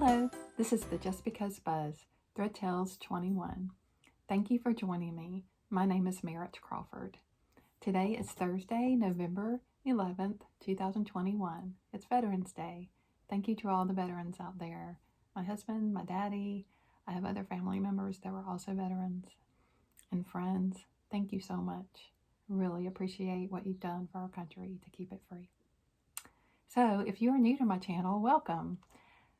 Hello, this is the Just Because Buzz, Thread Tales 21. Thank you for joining me. My name is Merritt Crawford. Today is Thursday, November 11th, 2021. It's Veterans Day. Thank you to all the veterans out there. My husband, my daddy, I have other family members that were also veterans, and friends. Thank you so much. Really appreciate what you've done for our country to keep it free. So if you are new to my channel, welcome.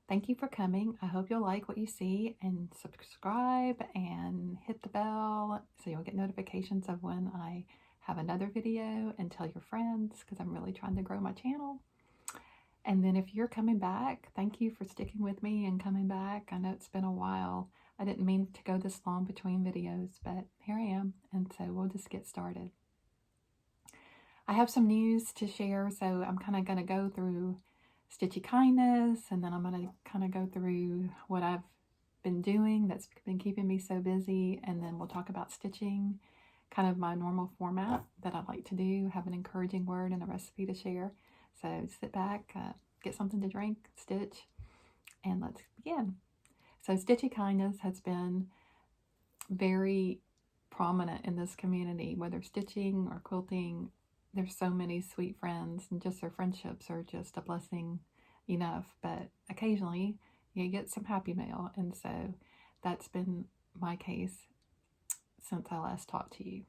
Thank you for coming. I hope you'll like what you see and subscribe and hit the bell so you'll get notifications of when I have another video, and tell your friends because I'm really trying to grow my channel. And then if you're coming back, thank you for sticking with me and coming back. I know it's been a while. I didn't mean to go this long between videos, but here I am, and so we'll just get started. I have some news to share, so I'm kind of going to go through Stitchy Kindness, and then I'm going to kind of go through what I've been doing that's been keeping me so busy, and then we'll talk about stitching, kind of my normal format that I like to do, have an encouraging word and a recipe to share. So sit back, get something to drink, stitch, and let's begin. So Stitchy Kindness has been very prominent in this community, whether stitching or quilting. There's so many sweet friends, and just their friendships are just a blessing enough. But occasionally you get some happy mail, and so that's been my case since I last talked to you.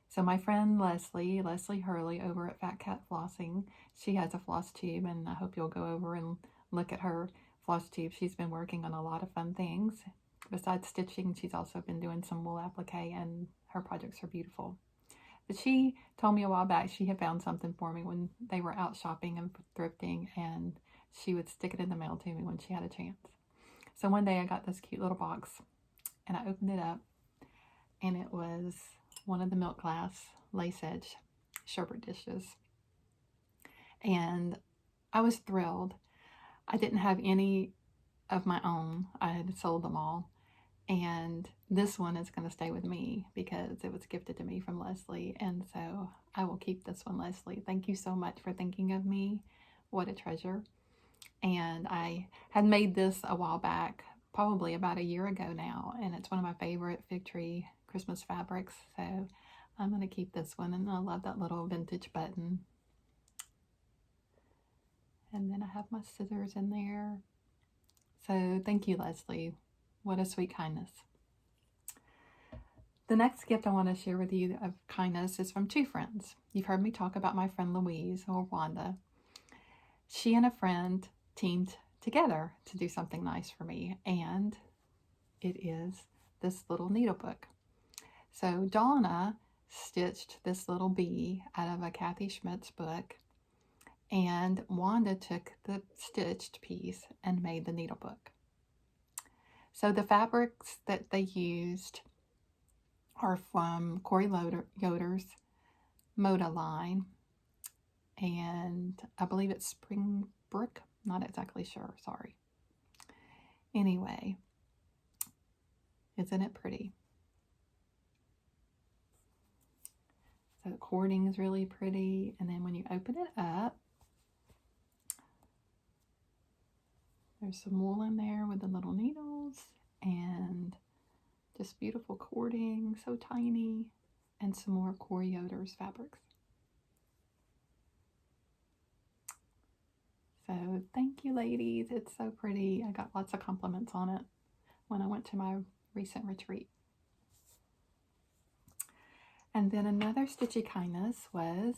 So my friend Leslie Hurley over at Fat Cat Flossing, she has a floss tube, and I hope you'll go over and look at her floss tube. She's been working on a lot of fun things. Besides stitching, she's also been doing some wool applique, and her projects are beautiful. But she told me a while back she had found something for me when they were out shopping and thrifting, and she would stick it in the mail to me when she had a chance. So one day I got this cute little box, and I opened it up, and it was one of the milk glass lace edge sherbet dishes. And I was thrilled. I didn't have any of my own. I had sold them all. And this one is going to stay with me because it was gifted to me from Leslie. And so I will keep this one, Leslie. Thank you so much for thinking of me. What a treasure. And I had made this a while back, probably about a year ago now. And it's one of my favorite fig tree Christmas fabrics. So I'm going to keep this one. And I love that little vintage button. And then I have my scissors in there. So thank you, Leslie. What a sweet kindness. The next gift I want to share with you of kindness is from two friends. You've heard me talk about my friend Louise, or Wanda. She and a friend teamed together to do something nice for me, and it is this little needle book. So Donna stitched this little bee out of a Kathy Schmidt's book, and Wanda took the stitched piece and made the needle book. So the fabrics that they used are from Corey Yoder's Moda line, and I believe it's Springbrook. Not exactly sure, sorry. Anyway, isn't it pretty? So the cording is really pretty, and then when you open it up, there's some wool in there with the little needles, and just beautiful cording, so tiny, and some more Corey Yoder's fabrics. So thank you, ladies. It's so pretty. I got lots of compliments on it when I went to my recent retreat. And then another Stitchy Kindness was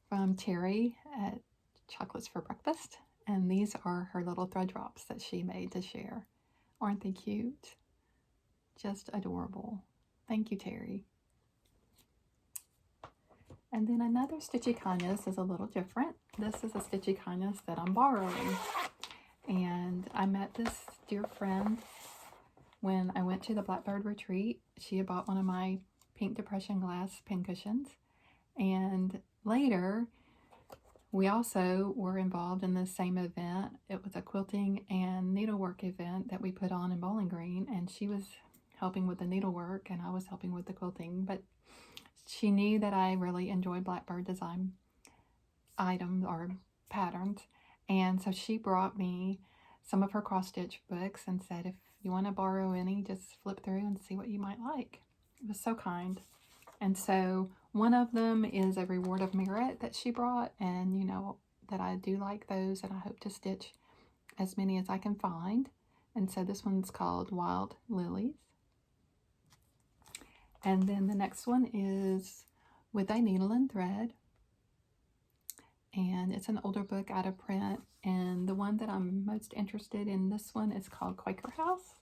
from Terry at Chocolates for Breakfast. And these are her little thread drops that she made to share. Aren't they cute? Just adorable. Thank you, Terry. And then another Stitchy Kindness is a little different. This is a Stitchy Kindness that I'm borrowing. And I met this dear friend when I went to the Blackbird Retreat. She had bought one of my pink depression glass pincushions. And later, we also were involved in the same event. It was a quilting and needlework event that we put on in Bowling Green, and she was helping with the needlework and I was helping with the quilting. But she knew that I really enjoy Blackbird design items or patterns, and so she brought me some of her cross-stitch books and said, if you want to borrow any, just flip through and see what you might like. It was so kind. And so one of them is a reward of merit that she brought, and you know that I do like those, and I hope to stitch as many as I can find. And so this one's called Wild Lilies. And then the next one is With a Needle and Thread. And it's an older book out of print. And the one that I'm most interested in, this one, is called Quaker House.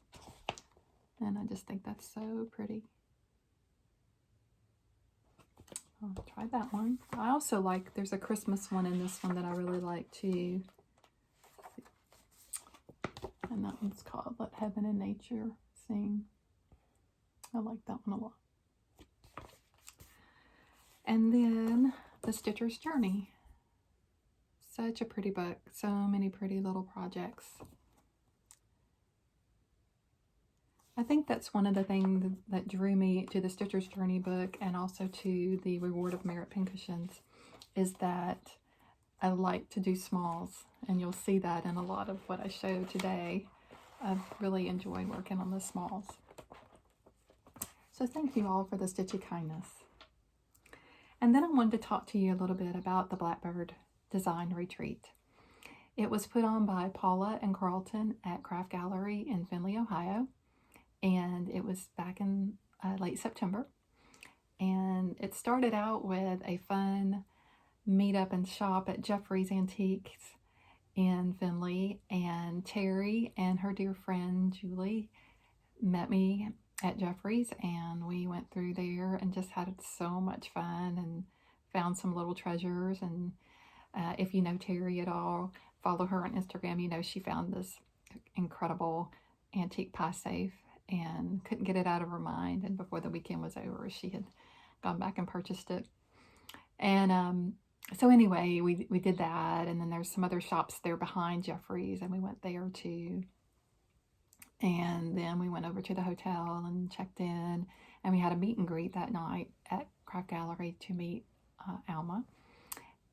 And I just think that's so pretty. I'll try that one. I also like, there's a Christmas one in this one that I really like too. And that one's called Let Heaven and Nature Sing. I like that one a lot. And then The Stitcher's Journey. Such a pretty book. So many pretty little projects. I think that's one of the things that drew me to the Stitcher's Journey book, and also to the Reward of Merit pincushions, is that I like to do smalls, and you'll see that in a lot of what I show today. I've really enjoyed working on the smalls. So thank you all for the stitchy kindness. And then I wanted to talk to you a little bit about the Blackbird Design Retreat. It was put on by Paula and Carlton at Craft Gallery in Findlay, Ohio. And it was back in late September. And it started out with a fun meet up and shop at Jeffrey's Antiques in Findlay. And Terry and her dear friend Julie met me at Jeffrey's, and we went through there and just had so much fun and found some little treasures. And if you know Terry at all, follow her on Instagram, you know she found this incredible antique pie safe and couldn't get it out of her mind. And before the weekend was over, she had gone back and purchased it. And so anyway, we did that. And then there's some other shops there behind Jeffrey's, and we went there too. And then we went over to the hotel and checked in. And we had a meet and greet that night at Craft Gallery to meet Alma.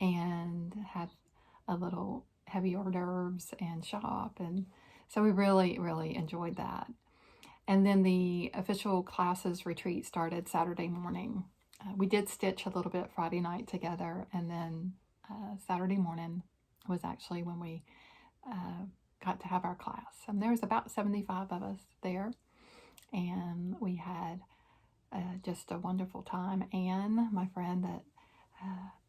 And had a little heavy hors d'oeuvres and shop. And so we really, really enjoyed that. And then the official classes retreat started Saturday morning. We did stitch a little bit Friday night together, and then Saturday morning was actually when we got to have our class. And there was about 75 of us there, and we had just a wonderful time. Anne, my friend that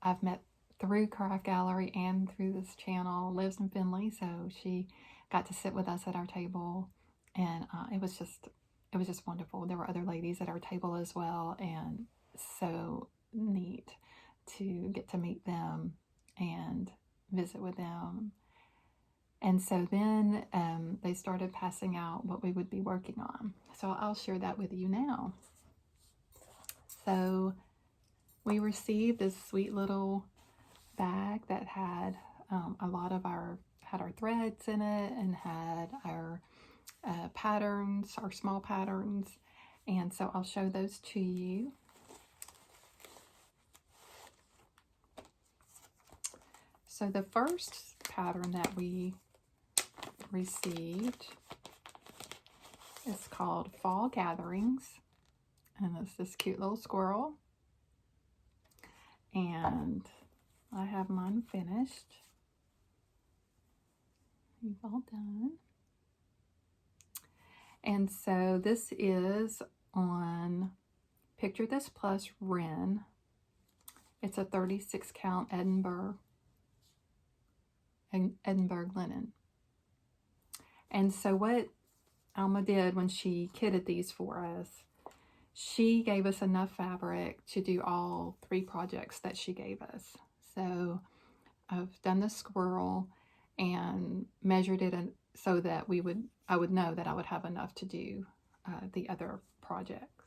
I've met through Craft Gallery and through this channel, lives in Findlay, so she got to sit with us at our table. And it was just wonderful. There were other ladies at our table as well, and so neat to get to meet them and visit with them. And so then they started passing out what we would be working on. So I'll share that with you now. So we received this sweet little bag that had a lot of our threads in it, and had our patterns, our small patterns. And so I'll show those to you. So the first pattern that we received is called Fall Gatherings, and it's this cute little squirrel. And I have mine finished. You've all done. And so this is on Picture This Plus Wren. It's a 36 count Edinburgh linen. And so what Alma did when she kitted these for us, she gave us enough fabric to do all 3 projects that she gave us. So I've done the squirrel and measured it so that I would know that I would have enough to do the other projects.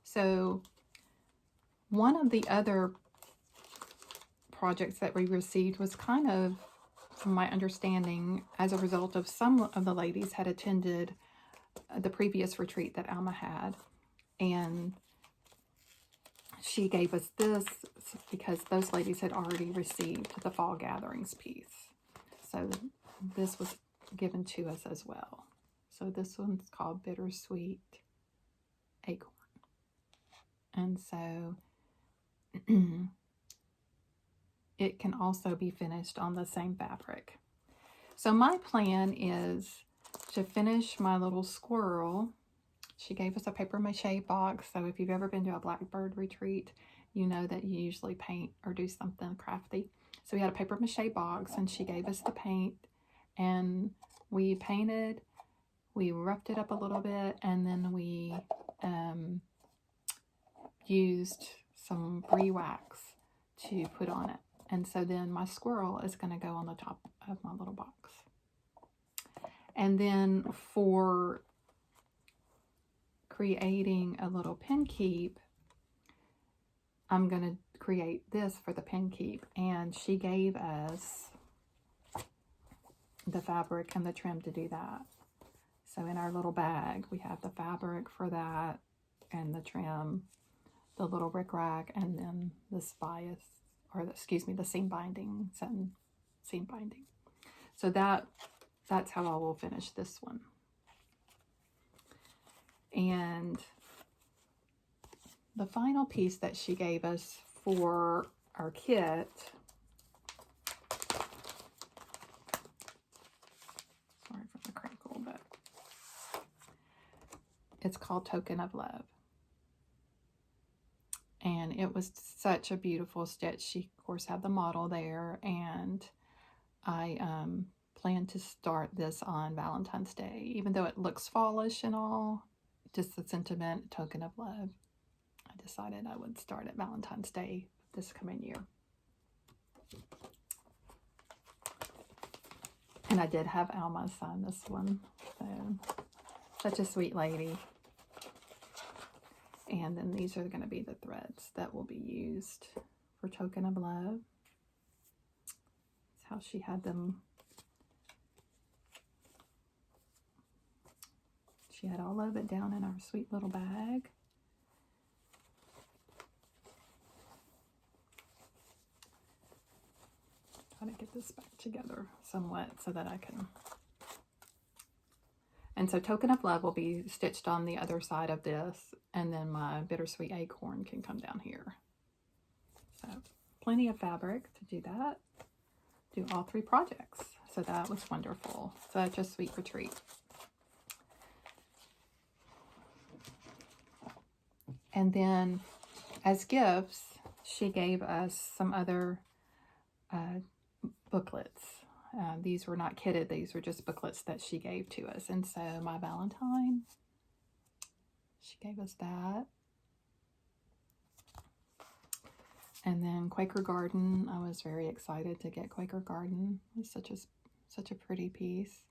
So one of the other projects that we received was kind of, from my understanding, as a result of some of the ladies had attended the previous retreat that Alma had, and she gave us this because those ladies had already received the Fall Gatherings piece. So this was given to us as well. So this one's called Bittersweet Acorn. And so it can also be finished on the same fabric. So my plan is to finish my little squirrel. She gave us a paper mache box. So if you've ever been to a Blackbird retreat, you know that you usually paint or do something crafty. So we had a paper mache box and she gave us the paint and we painted, we roughed it up a little bit, and then we used some brie wax to put on it. And so then my squirrel is going to go on the top of my little box. And then for creating a little pin keep, I'm going to create this for the pin keep. And she gave us the fabric and the trim to do that. So in our little bag, we have the fabric for that and the trim, the little rickrack, and then this bias, or excuse me, the seam binding, satin seam binding. So that's how I will finish this one. And the final piece that she gave us for our kit, sorry for the crinkle, but it's called Token of Love. And it was such a beautiful stitch. She, of course, had the model there, and I plan to start this on Valentine's Day. Even though it looks fallish and all, just the sentiment, Token of Love, I decided I would start at Valentine's Day this coming year. And I did have Alma sign this one. So, such a sweet lady. And then these are going to be the threads that will be used for Token of Love. That's how she had them. She had all of it down in our sweet little bag. Try to get this back together somewhat so that I can. And so Token of Love will be stitched on the other side of this, and then my Bittersweet Acorn can come down here. So plenty of fabric to do that. Do all three projects. So that was wonderful. Such a sweet retreat. And then as gifts, she gave us some other booklets. These were not kitted. These were just booklets that she gave to us. And so my Valentine, she gave us that. And then Quaker Garden, I was very excited to get Quaker Garden. It was such a pretty piece.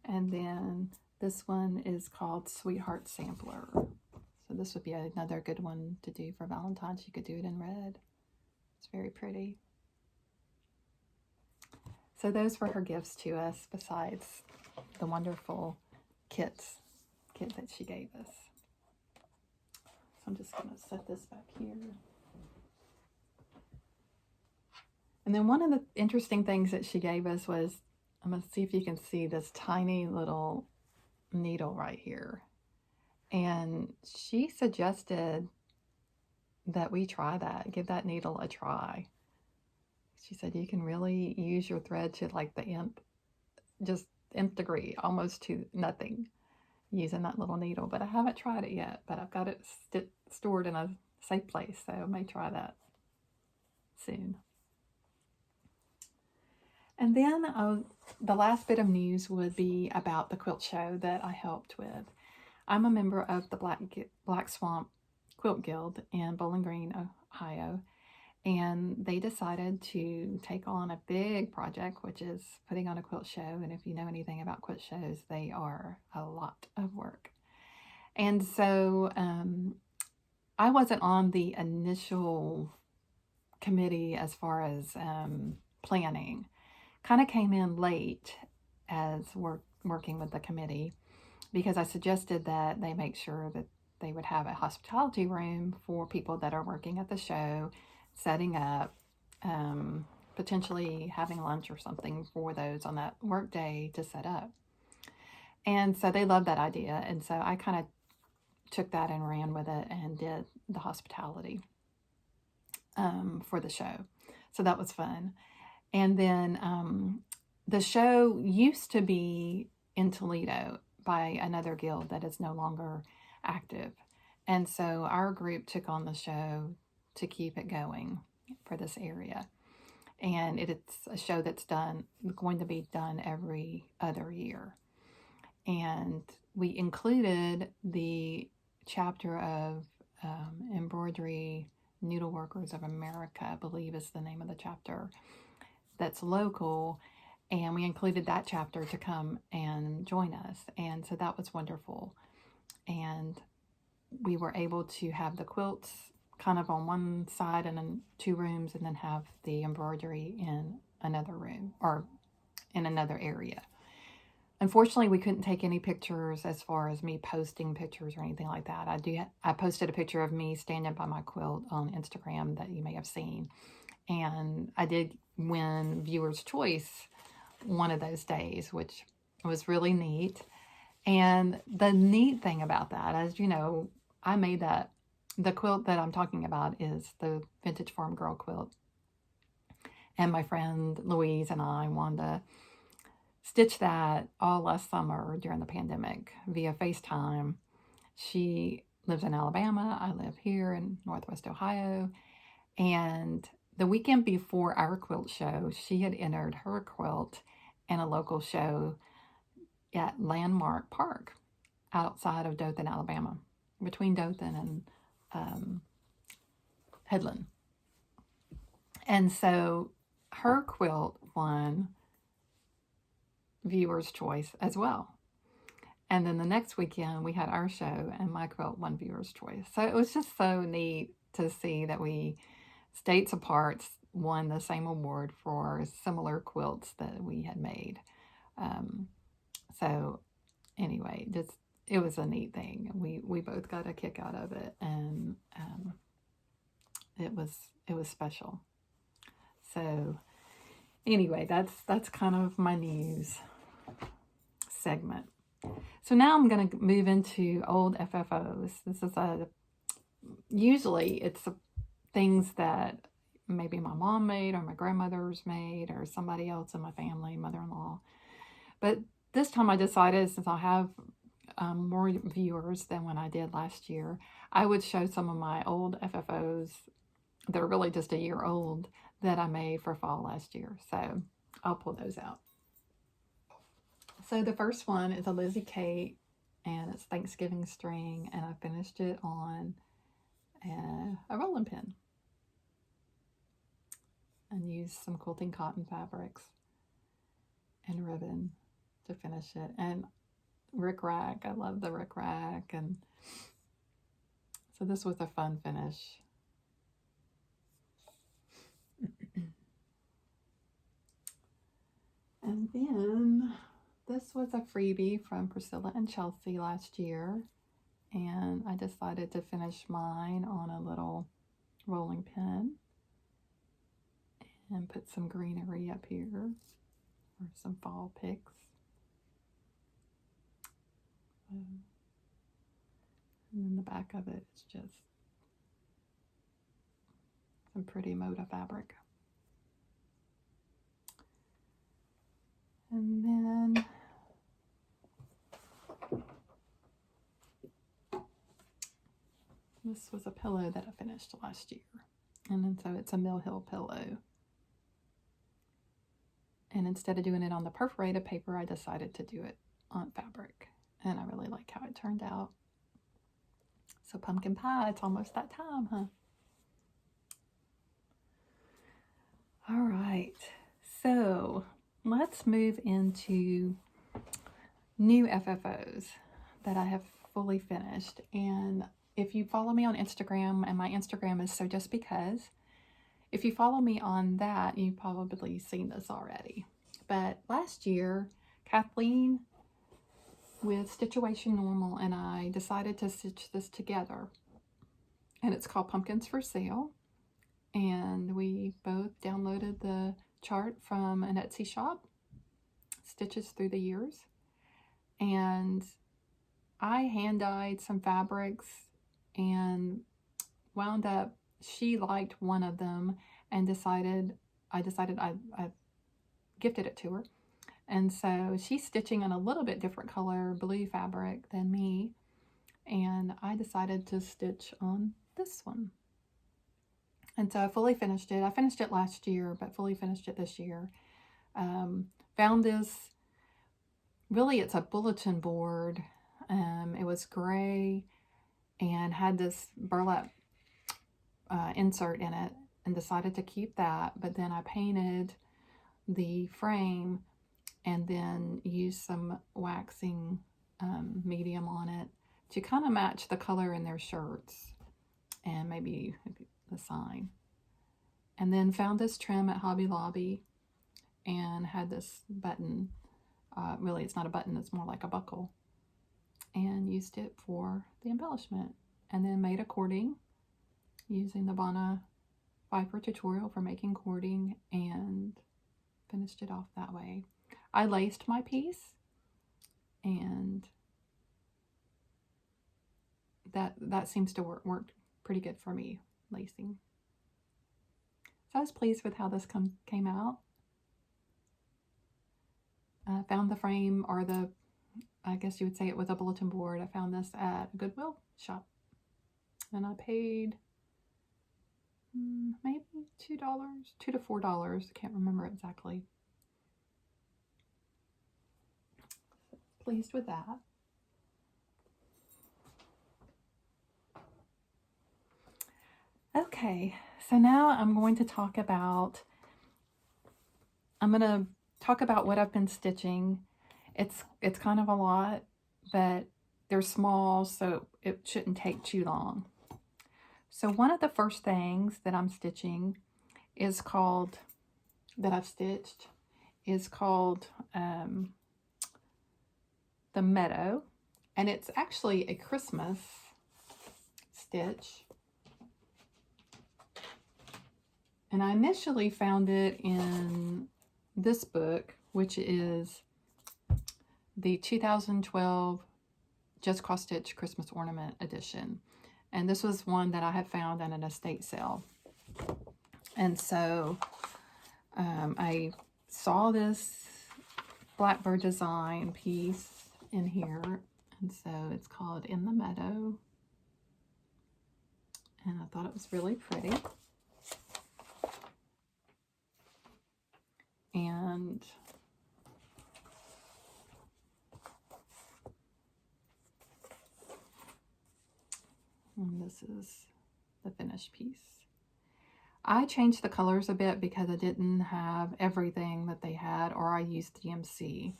And then this one is called Sweetheart Sampler. So this would be another good one to do for Valentine's. You could do it in red. It's very pretty. So those were her gifts to us, besides the wonderful kit that she gave us. So I'm just going to set this back here. And then one of the interesting things that she gave us was, I'm going to see if you can see this tiny little needle right here. And she suggested that we try that, give that needle a try. She said you can really use your thread to like the nth degree, almost to nothing, using that little needle. But I haven't tried it yet, but I've got it stored in a safe place, so I may try that soon. And then the last bit of news would be about the quilt show that I helped with. I'm a member of the Black Swamp Quilt Guild in Bowling Green, Ohio. And they decided to take on a big project, which is putting on a quilt show. And if you know anything about quilt shows, they are a lot of work. And so I wasn't on the initial committee as far as planning. Kind of came in late as working with the committee, because I suggested that they make sure that they would have a hospitality room for people that are working at the show, setting up, potentially having lunch or something for those on that work day to set up. And so they loved that idea. And so I kind of took that and ran with it and did the hospitality for the show. So that was fun. And then the show used to be in Toledo by another guild that is no longer active. And so our group took on the show to keep it going for this area. And it's a show that's going to be done every other year. And we included the chapter of Embroidery Needleworkers of America, I believe is the name of the chapter, that's local. And we included that chapter to come and join us. And so that was wonderful. And we were able to have the quilts kind of on one side and in 2 rooms, and then have the embroidery in another room or in another area. Unfortunately, we couldn't take any pictures as far as me posting pictures or anything like that. I posted a picture of me standing by my quilt on Instagram that you may have seen. And I did win Viewer's Choice one of those days, which was really neat. And the neat thing about that, as you know, I made that. The quilt that I'm talking about is the Vintage Farm Girl quilt. And my friend Louise and I wanted to stitch that all last summer during the pandemic via FaceTime. She lives in Alabama. I live here in Northwest Ohio. And the weekend before our quilt show, she had entered her quilt in a local show at Landmark Park outside of Dothan, Alabama, between Dothan and Headland. And so her quilt won Viewer's Choice as well. And then the next weekend we had our show and my quilt won Viewer's Choice. So it was just so neat to see that we, states apart, won the same award for similar quilts that we had made. So anyway, it was a neat thing. We both got a kick out of it, and it was special. So anyway, that's kind of my news segment. So now I'm going to move into old FFOs. This is usually it's things that maybe my mom made or my grandmother's made or somebody else in my family, mother-in-law. But this time I decided, since I'll have more viewers than when I did last year, I would show some of my old FFOs that are really just a year old that I made for fall last year. So I'll pull those out. So the first one is a Lizzie Kate, and it's Thanksgiving string, and I finished it on a rolling pin and used some quilting cotton fabrics and ribbon to finish it. And rickrack, I love the rickrack, and so this was a fun finish. And then this was a freebie from Priscilla and Chelsea last year, and I decided to finish mine on a little rolling pin and put some greenery up here or some fall picks. And then the back of it is just some pretty Moda fabric. And then this was a pillow that I finished last year. And then so it's a Mill Hill pillow. And instead of doing it on the perforated paper, I decided to do it on fabric. And I really like how it turned out. So pumpkin pie, it's almost that time, huh? All right, so let's move into new FFOs that I have fully finished. And if you follow me on Instagram, and my Instagram is So Just Because, if you follow me on that, you've probably seen this already. But last year, Kathleen with Stitchuation Normal and I decided to stitch this together. And it's called Pumpkins for Sale. and we both downloaded the chart from an Etsy shop, Stitches Through the Years, and I hand dyed some fabrics and wound up, she liked one of them and I gifted it to her. And so she's stitching on a little bit different color blue fabric than me, and I decided to stitch on this one. And so I fully finished it. I finished it last year, but fully finished it this year. Found this, really it's a bulletin board. It was gray and had this burlap insert in it, and decided to keep that. But then I painted the frame and then used some waxing medium on it to kind of match the color in their shirts and maybe the sign. And then found this trim at Hobby Lobby and had this button. Really, it's not a button, it's more like a buckle. And used it for the embellishment. And then made a cording using the Bonna Viper tutorial for making cording and finished it off that way. I laced my piece, and that seems to work pretty good for me, lacing. So I was pleased with how this came out. Found the frame, or I guess you would say it was a bulletin board. I found this at a Goodwill shop, and I paid maybe $2 to $4. I can't remember exactly. Pleased with that. Okay, so now I'm going to talk about what I've been stitching. It's kind of a lot, but they're small, so it shouldn't take too long. So one of the first things that I'm stitching that I've stitched is called the Meadow, and it's actually a Christmas stitch. And I initially found it in this book, which is the 2012 Just Cross Stitch Christmas Ornament Edition. And this was one that I had found at an estate sale. And so I saw this Blackbird design piece in here. And so it's called In the Meadow. And I thought it was really pretty. And this is the finished piece. I changed the colors a bit because I didn't have everything that they had, or I used DMC.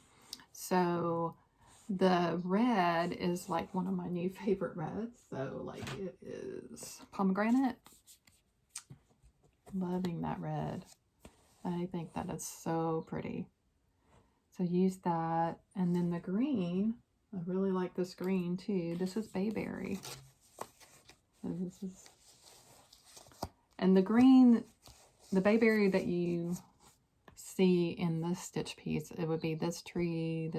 So the red is like one of my new favorite reds. So like it is pomegranate. Loving that red. I think that is so pretty. So use that. And then the green, I really like this green too. This is Bayberry. So this is, and the green, the Bayberry that you see in this stitch piece, it would be this tree,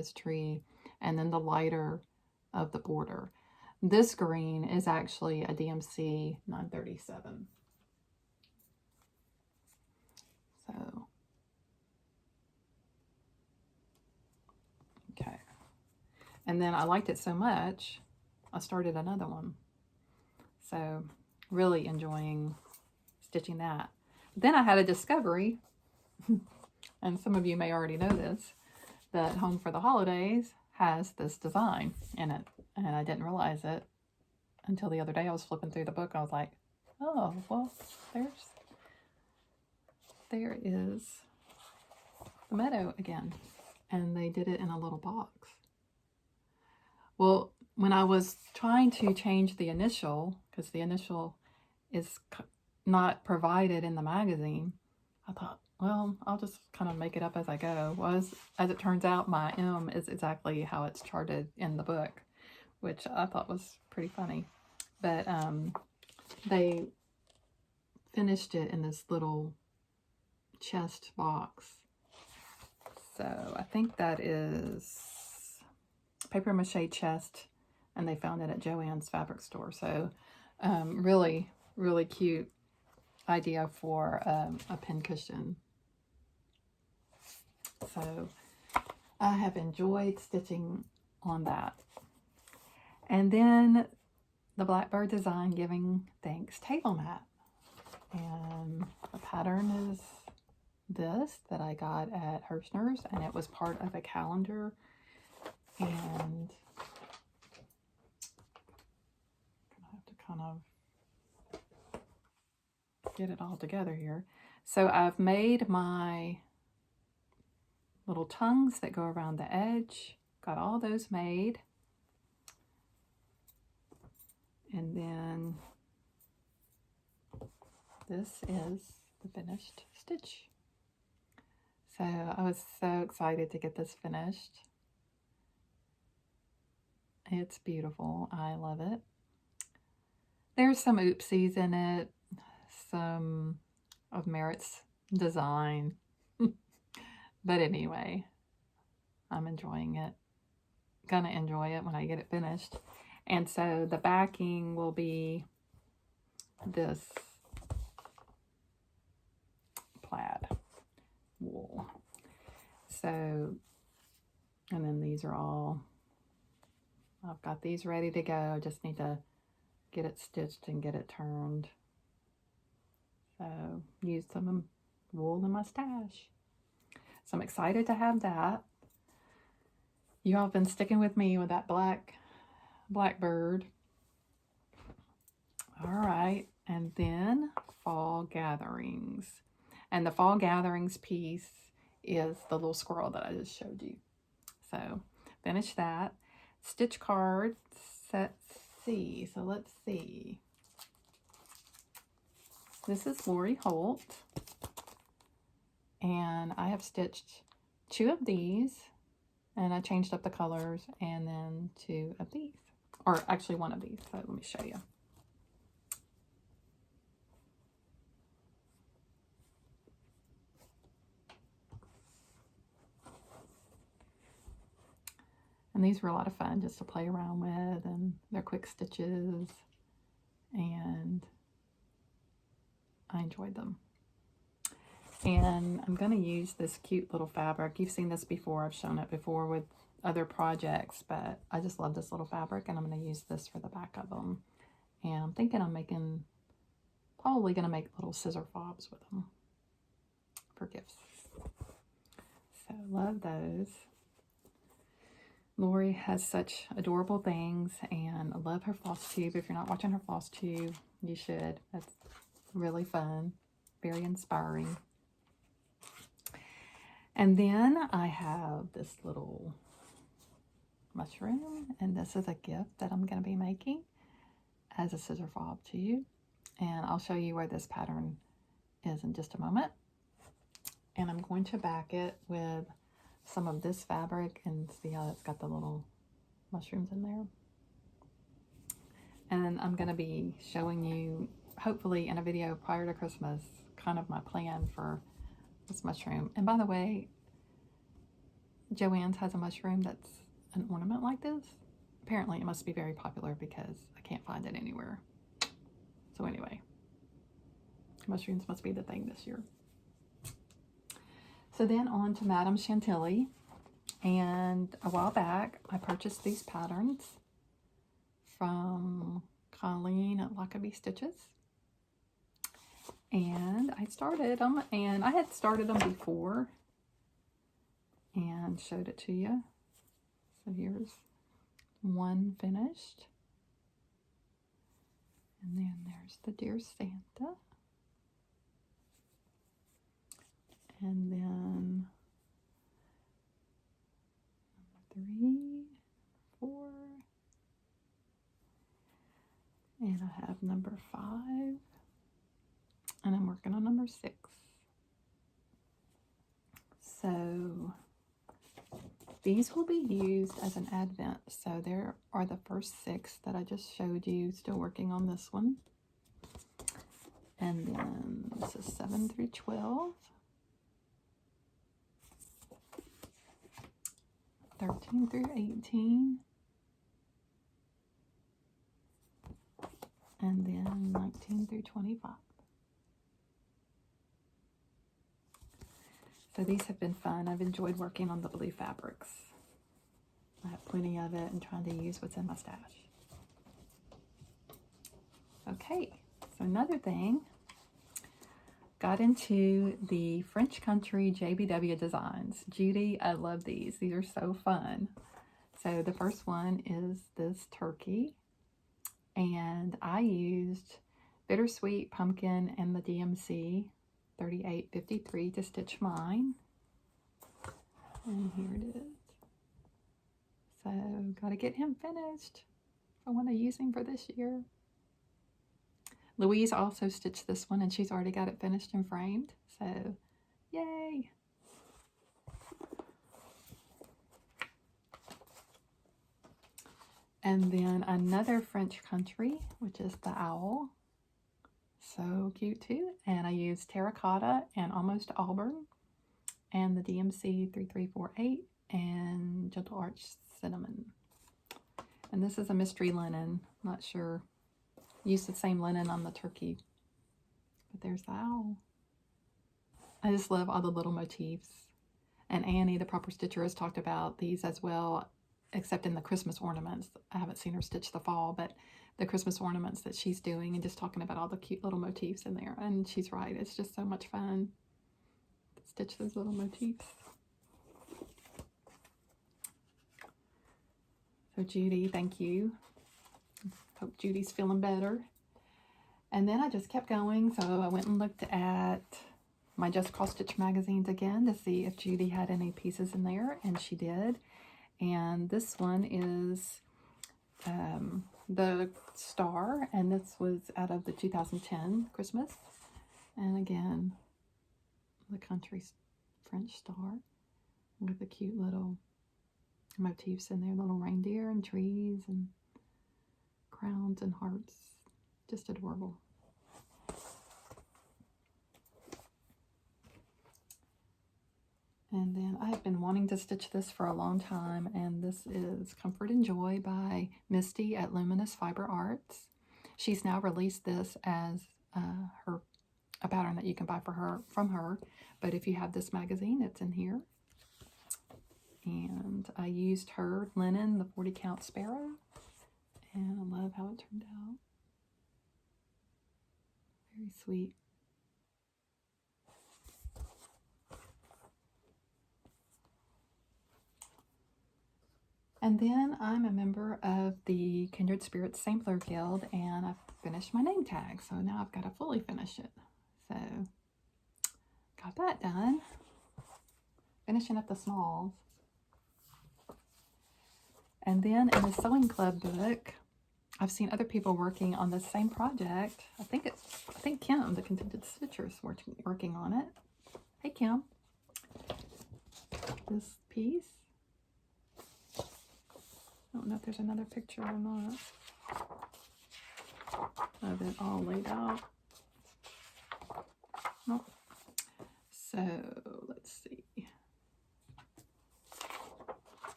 and then the lighter of the border. This green is actually a DMC 937. So, okay. And then I liked it so much, I started another one. So, really enjoying stitching that. Then I had a discovery, and some of you may already know this, that Home for the Holidays has this design in it. And I didn't realize it until the other day. I was flipping through the book. I was like, oh, well, there is the Meadow again. And they did it in a little box. Well, when I was trying to change the initial, because the initial is not provided in the magazine, I thought, well, I'll just kind of make it up as I go. Well, as it turns out, my M is exactly how it's charted in the book, which I thought was pretty funny. But they finished it in this little chest box. So I think that is paper mache chest, and they found it at Joann's fabric store. So really, really cute idea for a pincushion. So I have enjoyed stitching on that. And then the Blackbird Design Giving Thanks table mat. And the pattern is this that I got at Hirschner's, and it was part of a calendar. And I have to kind of get it all together here. So I've made my little tongues that go around the edge, got all those made. And then this is the finished stitch. So I was so excited to get this finished. It's beautiful. I love it. There's some oopsies in it, some of Merritt's design. But anyway, I'm enjoying it. Gonna enjoy it when I get it finished. And so the backing will be this plaid wool. So, and then these are all, I've got these ready to go. I just need to get it stitched and get it turned. So, used some wool in my stash. So I'm excited to have that. You all have been sticking with me with that Blackbird. All right, and then fall gatherings. And the fall gatherings piece is the little squirrel that I just showed you. So finish that. Stitch card set C. So let's see. This is Lori Holt. And I have stitched 2 of these. And I changed up the colors, and then 2 of these. Or actually 1 of these. So let me show you. And these were a lot of fun just to play around with, and they're quick stitches, and I enjoyed them. And I'm going to use this cute little fabric. You've seen this before. I've shown it before with other projects, but I just love this little fabric, and I'm going to use this for the back of them. And I'm thinking I'm probably going to make little scissor fobs with them for gifts. So love those. Lori has such adorable things, and I love her floss tube. If you're not watching her floss tube, you should. That's really fun, very inspiring. And then I have this little mushroom, and this is a gift that I'm going to be making as a scissor fob to you. And I'll show you where this pattern is in just a moment. And I'm going to back it with some of this fabric, and see how it's got the little mushrooms in there. And I'm going to be showing you, hopefully in a video prior to Christmas, kind of my plan for this mushroom. And by the way, Joann's has a mushroom that's an ornament like this. Apparently it must be very popular because I can't find it anywhere. So anyway, mushrooms must be the thing this year. So then on to Madame Chantilly, and a while back I purchased these patterns from Colleen at Lockerbie Stitches, and I started them, and I had started them before and showed it to you. So here's one finished, and then there's the Dear Santa. And then 3, 4, and I have number 5, and I'm working on number 6. So these will be used as an advent. So there are the first 6 that I just showed you, still working on this one. And then this is 7 through 12. 13 through 18. And then 19 through 25. So these have been fun. I've enjoyed working on the blue fabrics. I have plenty of it and trying to use what's in my stash. Okay, so another thing, got into the French Country JBW designs. Judy, I love these. These are so fun. So the first one is this turkey, and I used Bittersweet Pumpkin and the DMC 3853 to stitch mine. And here it is. So gotta get him finished. I want to use him for this year. Louise also stitched this one, and she's already got it finished and framed. So yay! And then another French Country, which is the owl. So cute too. And I used terracotta and almost auburn, and the DMC 3348 and gentle arch cinnamon. And this is a mystery linen. Not sure. Used the same linen on the turkey, but there's the owl. I just love all the little motifs. And Annie, the proper stitcher, has talked about these as well, except in the Christmas ornaments. I haven't seen her stitch the fall, but the Christmas ornaments that she's doing, and just talking about all the cute little motifs in there. And she's right, it's just so much fun to stitch those little motifs. So Judy, thank you. Hope Judy's feeling better. And then I just kept going, so I went and looked at my Just Cross Stitch magazines again to see if Judy had any pieces in there, and she did. And this one is the star, and this was out of the 2010 Christmas. And again, the country French star with the cute little motifs in there, little reindeer and trees and crowns and hearts. Just adorable. And then I've been wanting to stitch this for a long time, and this is Comfort and Joy by Misty at Luminous Fiber Arts. She's now released this as a pattern that you can buy from her. But if you have this magazine, it's in here. And I used her linen, the 40 count sparrow, and I love how it turned out. Very sweet. And then I'm a member of the Kindred Spirits Sampler Guild, and I've finished my name tag, so now I've got to fully finish it. So, got that done. Finishing up the smalls. And then in the Sewing Club book, I've seen other people working on the same project. I think Kim, the Contented Stitcher, is working on it. Hey, Kim. This piece. I don't know if there's another picture or not of it all laid out. Nope. So let's see. It's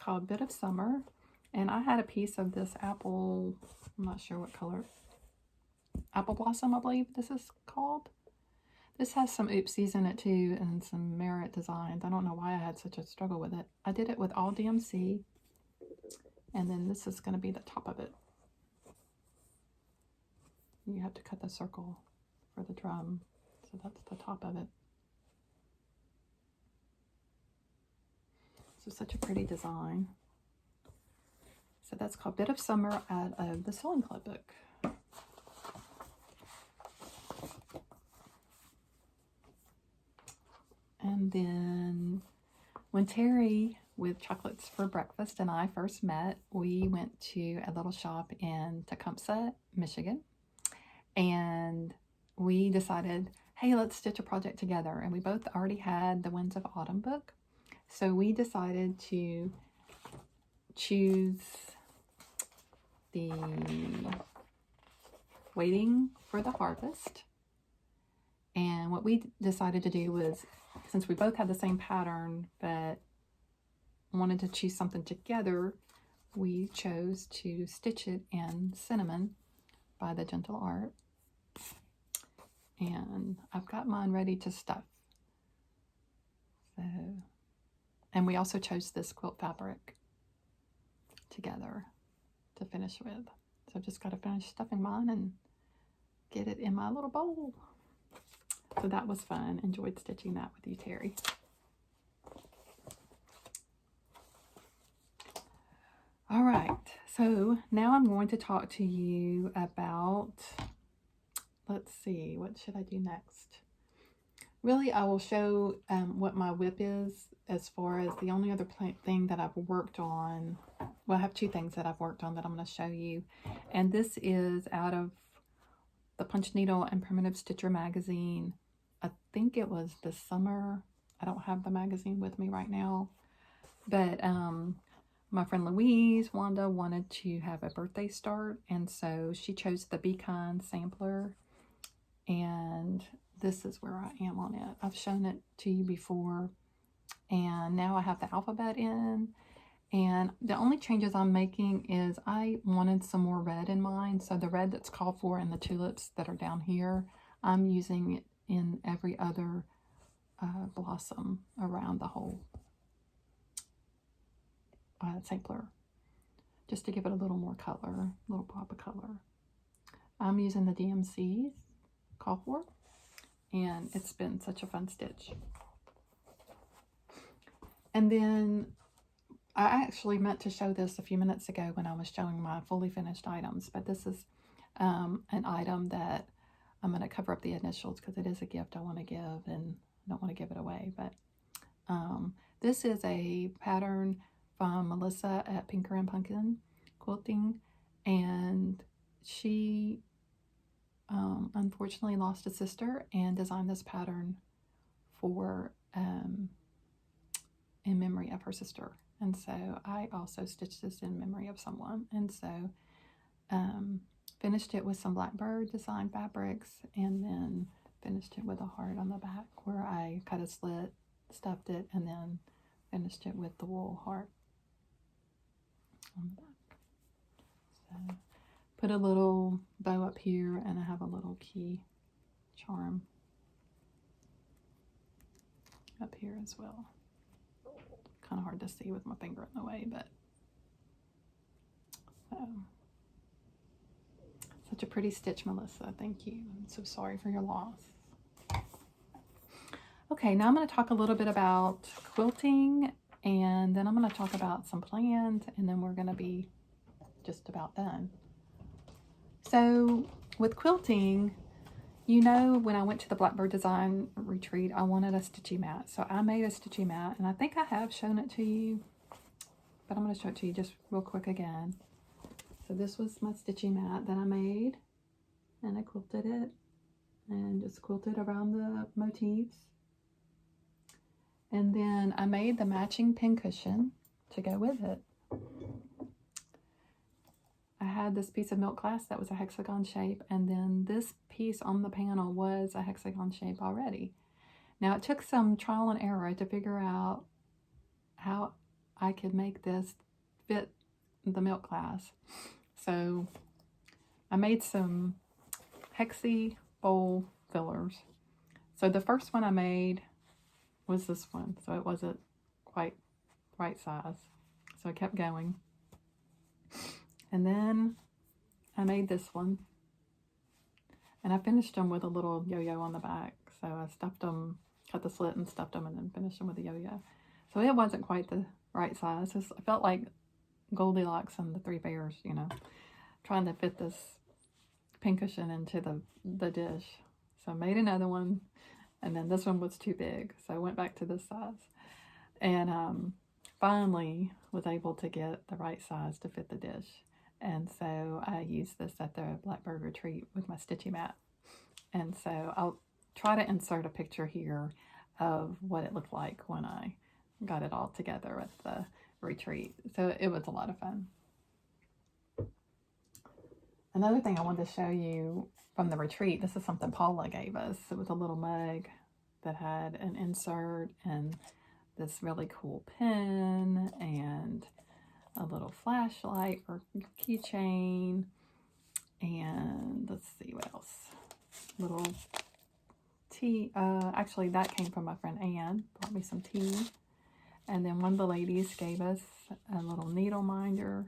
called Bit of Summer, and I had a piece of this apple. I'm not sure what color. Apple Blossom, I believe this is called. This has some oopsies in it too, and some merit designs. I don't know why I had such a struggle with it. I did it with all DMC. And then this is going to be the top of it. You have to cut the circle for the drum. So that's the top of it. So such a pretty design. So that's called Bit of Summer out of the Sewing Club book. And then when Terry with Chocolates for Breakfast and I first met, we went to a little shop in Tecumseh, Michigan, and we decided, hey, let's stitch a project together. And we both already had the Winds of Autumn book, so we decided to choose the Waiting for the Harvest, And what we decided to do was, since we both had the same pattern but wanted to choose something together, we chose to stitch it in Cinnamon by the Gentle Art. And I've got mine ready to stuff. So, and we also chose this quilt fabric together to finish with. So I've just got to finish stuffing mine and get it in my little bowl. So that was fun. Enjoyed stitching that with you, Terry. All right, so now I'm going to talk to you about, let's see, what should I do next? Really, I will show what my whip is, as far as the only other thing that I've worked on. Well, I have two things that I've worked on that I'm going to show you. And this is out of the Punch Needle and Primitive Stitcher magazine. I think it was this summer. I don't have the magazine with me right now. But my friend Louise, Wanda, wanted to have a birthday start. And so she chose the Be Kind sampler. And this is where I am on it. I've shown it to you before. And now I have the alphabet in. And the only changes I'm making is I wanted some more red in mine. So the red that's called for in the tulips that are down here, I'm using it in every other blossom around the whole sampler, just to give it a little more color, a little pop of color. I'm using the DMC's call for, and it's been such a fun stitch. And then I actually meant to show this a few minutes ago when I was showing my fully finished items, but this is an item that I'm going to cover up the initials because it is a gift I want to give and I don't want to give it away. But this is a pattern from Melissa at Pinker and Pumpkin Quilting, and she unfortunately lost a sister and designed this pattern for in memory of her sister. And so I also stitched this in memory of someone. And so finished it with some Blackbird design fabrics, and then finished it with a heart on the back where I cut a slit, stuffed it, and then finished it with the wool heart on the back. So put a little bow up here, and I have a little key charm up here as well. Kind of hard to see with my finger in the way, but such a pretty stitch, Melissa. Thank you. I'm so sorry for your loss. Okay, now I'm going to talk a little bit about quilting, and then I'm going to talk about some plans, and then we're going to be just about done. So with quilting, you know, when I went to the Blackbird design retreat, I wanted a stitchy mat. So I made a stitchy mat, and I think I have shown it to you, but I'm going to show it to you just real quick again. So this was my stitchy mat that I made, and I quilted it and just quilted around the motifs. And then I made the matching pincushion to go with it. I had this piece of milk glass that was a hexagon shape, and then this piece on the panel was a hexagon shape already. Now it took some trial and error to figure out how I could make this fit the milk glass. So I made some hexy bowl fillers. So the first one I made was this one, so it wasn't quite right size. So I kept going. And then I made this one, and I finished them with a little yo-yo on the back. So I stuffed them, cut the slit and stuffed them, and then finished them with a yo-yo. So it wasn't quite the right size. I felt like Goldilocks and the Three Bears, you know, trying to fit this pincushion into the dish. So I made another one, and then this one was too big, so I went back to this size. And finally was able to get the right size to fit the dish. And so I used this at the Blackbird retreat with my stitchy mat. And so I'll try to insert a picture here of what it looked like when I got it all together at the retreat. So it was a lot of fun. Another thing I wanted to show you from the retreat, this is something Paula gave us. It was a little mug that had an insert and this really cool pen and a little flashlight or keychain. And let's see what else. Little tea. Actually, that came from my friend Anne. Brought me some tea. And then one of the ladies gave us a little needle minder.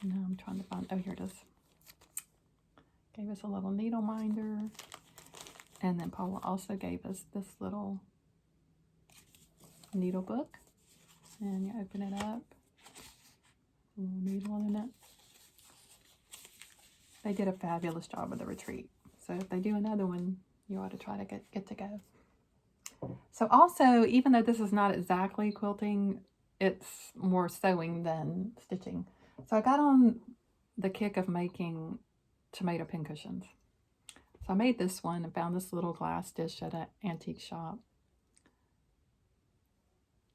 No, I'm trying to find, oh, here it is. Gave us a little needle minder. And then Paula also gave us this little needle book. And you open it up. A little needle in it. They did a fabulous job with the retreat. So if they do another one, you ought to try to get to go. So also, even though this is not exactly quilting, it's more sewing than stitching. So I got on the kick of making tomato pincushions. So I made this one and found this little glass dish at an antique shop.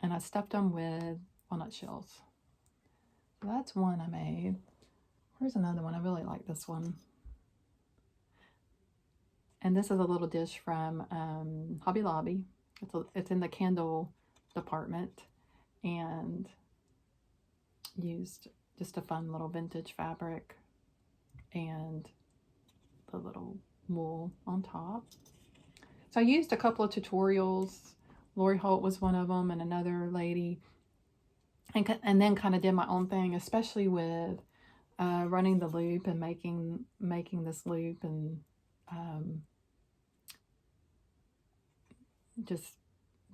And I stuffed them with walnut shells. So that's one I made. Here's another one. I really like this one. And this is a little dish from Hobby Lobby. It's in the candle department, and used just a fun little vintage fabric and the little wool on top. So I used a couple of tutorials. Lori Holt was one of them, and another lady, and then kind of did my own thing, especially with running the loop and making this loop, and just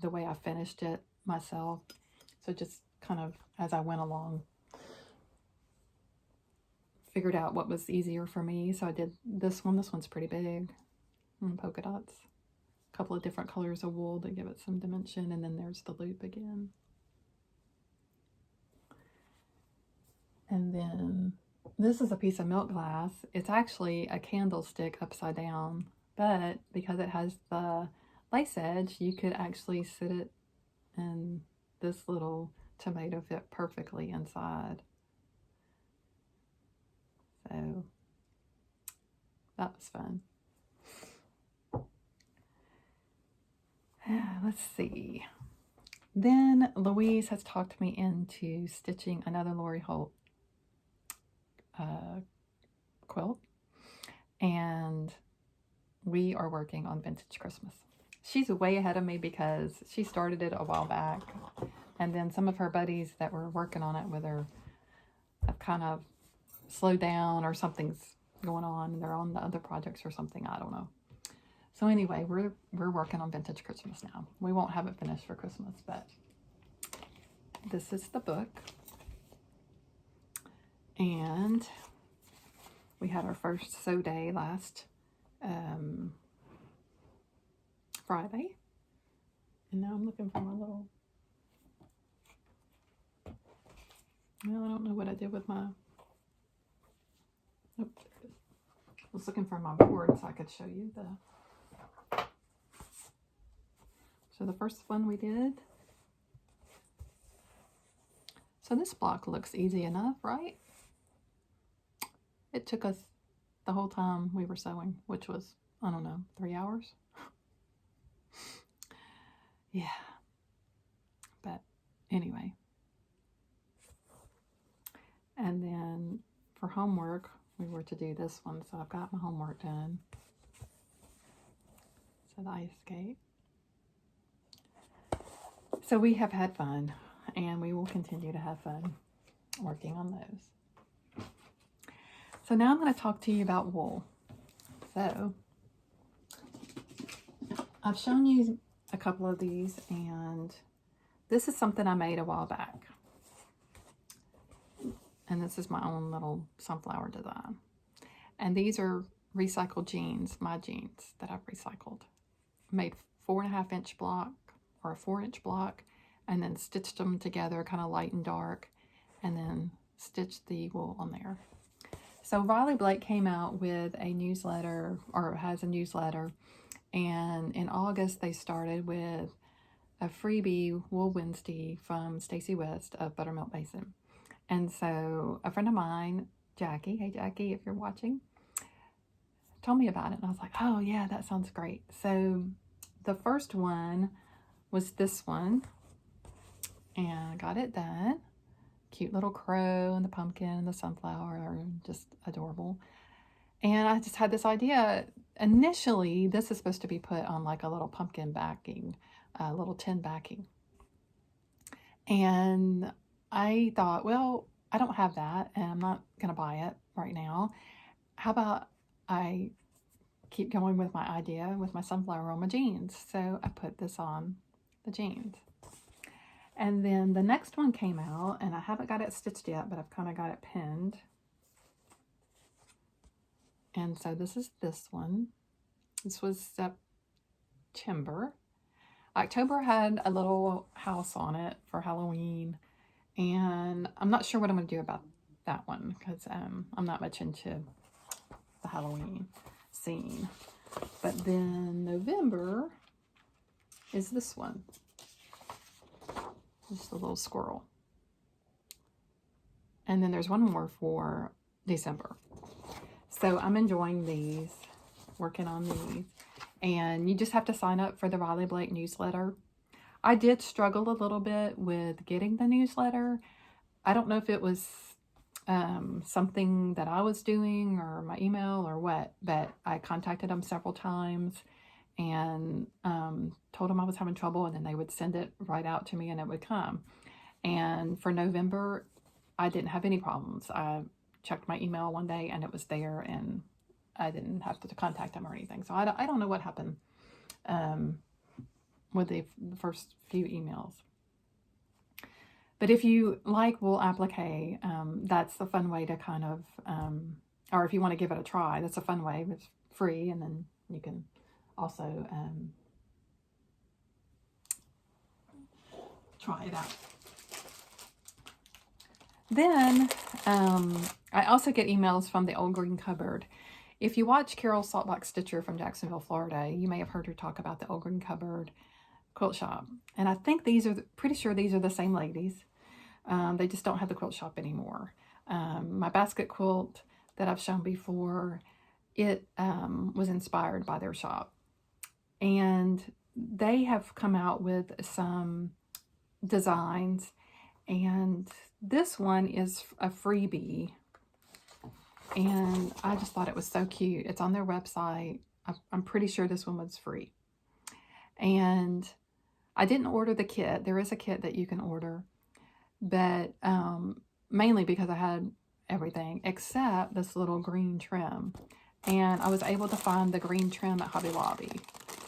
the way I finished it myself. So just kind of as I went along, figured out what was easier for me. So I did this one. This one's pretty big, and polka dots, a couple of different colors of wool to give it some dimension, and then there's the loop again. And then this is a piece of milk glass. It's actually a candlestick upside down, but because it has the lace edge, you could actually sit it in this little tomato, fit perfectly inside. So that was fun. Let's see. Then Louise has talked me into stitching another Lori Holt quilt, and we are working on Vintage Christmas. She's way ahead of me because she started it a while back, and then some of her buddies that were working on it with her have kind of slowed down, or something's going on and they're on the other projects or something. I don't know. So anyway, we're working on Vintage Christmas now. We won't have it finished for Christmas, but this is the book. And we had our first sew day last Friday. And now I'm looking for my little... Well, I don't know what I did with my... Nope. I was looking for my board so I could show you the... So the first one we did. So this block looks easy enough, right? It took us the whole time we were sewing, which was, I don't know, 3 hours. Yeah. But anyway. And then for homework, we were to do this one. So I've got my homework done. So the ice skate. So we have had fun, and we will continue to have fun working on those. So now I'm going to talk to you about wool. So I've shown you a couple of these, and this is something I made a while back. And this is my own little sunflower design. And these are recycled jeans, my jeans that I've recycled. Made 4.5 inch block, or a 4-inch block, and then stitched them together kind of light and dark, and then stitched the wool on there. So Riley Blake came out with a newsletter, or has a newsletter, and in August they started with a freebie Wool Wednesday from Stacy West of Buttermilk Basin. And so a friend of mine Jackie, hey Jackie, if you're watching, told me about it. And I was like, oh yeah, that sounds great. So the first one was this one. And I got it done. Cute little crow and the pumpkin and the sunflower are just adorable. And I just had this idea. Initially, this is supposed to be put on like a little pumpkin backing, a little tin backing. And I thought, well, I don't have that and I'm not going to buy it right now. How about I keep going with my idea with my sunflower on my jeans? So I put this on the jeans. And then the next one came out, and I haven't got it stitched yet, but I've kind of got it pinned. And so this is this one. This was September. October had a little house on it for Halloween, and I'm not sure what I'm going to do about that one because I'm not much into the Halloween scene. But then November is this one. Just a little squirrel. And then there's one more for December. So I'm enjoying these, working on these. And you just have to sign up for the Riley Blake newsletter. I did struggle a little bit with getting the newsletter. I don't know if it was something that I was doing or my email or what, but I contacted them several times and told them I was having trouble, and then they would send it right out to me and it would come. And for November, I didn't have any problems. I checked my email one day and it was there, and I didn't have to contact them or anything. So I don't know what happened with the first few emails. But if you like wool applique, that's the fun way to kind of, or if you want to give it a try, that's a fun way. It's free, and then you can also try it out. Then I also get emails from the Old Green Cupboard. If you watch Carol Saltbox Stitcher from Jacksonville, Florida, you may have heard her talk about the Old Green Cupboard quilt shop. And I think these are, pretty sure these are the same ladies. They just don't have the quilt shop anymore. My basket quilt that I've shown before, it was inspired by their shop. And they have come out with some designs, and this one is a freebie, and I just thought it was so cute. It's on their website. I'm pretty sure this one was free. And I didn't order the kit. There is a kit that you can order, but mainly because I had everything except this little green trim. And I was able to find the green trim at Hobby Lobby.